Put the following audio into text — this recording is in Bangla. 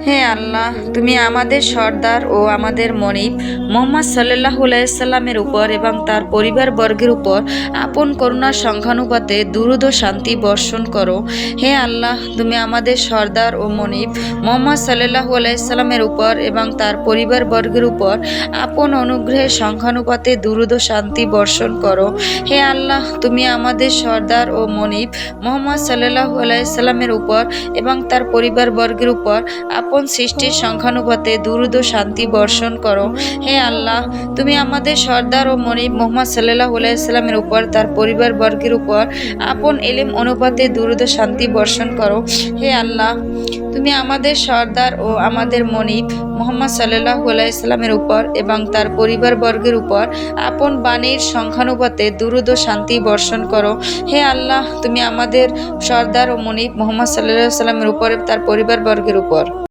হে আল্লাহ, তুমি আমাদের সর্দার ও আমাদের মনিব মোহাম্মদ সাল্লাল্লাহু আলাইহি সাল্লামের উপর এবং তার পরিবার বর্গের উপর আপন করুণার সংখ্যানুপাতে দুরূদ ও শান্তি বর্ষণ করো। হে আল্লাহ, তুমি আমাদের সর্দার ও মনিব মোহাম্মদ সাল্লাল্লাহু আলাইহি সাল্লামের উপর এবং তার পরিবার বর্গের উপর আপন অনুগ্রহের সংখ্যানুপাতে দুরূদ ও শান্তি বর্ষণ করো। হে আল্লাহ, তুমি আমাদের সর্দার ও মনিব মোহাম্মদ সাল্লাল্লাহু আলাইহি সাল্লামের উপর এবং তার পরিবার বর্গের উপর আপন সৃষ্টির সংখ্যানুপাতে দুরূদ ও শান্তি বর্ষণ করো। হে আল্লাহ, তুমি আমাদের সর্দার ও মনিব মোহাম্মদ সাল্লাল্লাহু আলাইহি সাল্লামের উপর তার পরিবার বর্গের উপর আপন ইলম অনুপাতে দুরূদ ও শান্তি বর্ষণ করো। হে আল্লাহ, তুমি আমাদের সর্দার ও আমাদের মনিব মোহাম্মদ সাল্লাল্লাহু আলাইহি সাল্লামের উপর এবং তার পরিবার বর্গের উপর আপন বাণীর সংখ্যানুপাতে দুরূদ ও শান্তি বর্ষণ করো। হে আল্লাহ, তুমি আমাদের সর্দার ও মনিব মোহাম্মদ সাল্লাল্লাহু আলাইহি সাল্লামের উপর তার পরিবার বর্গের উপর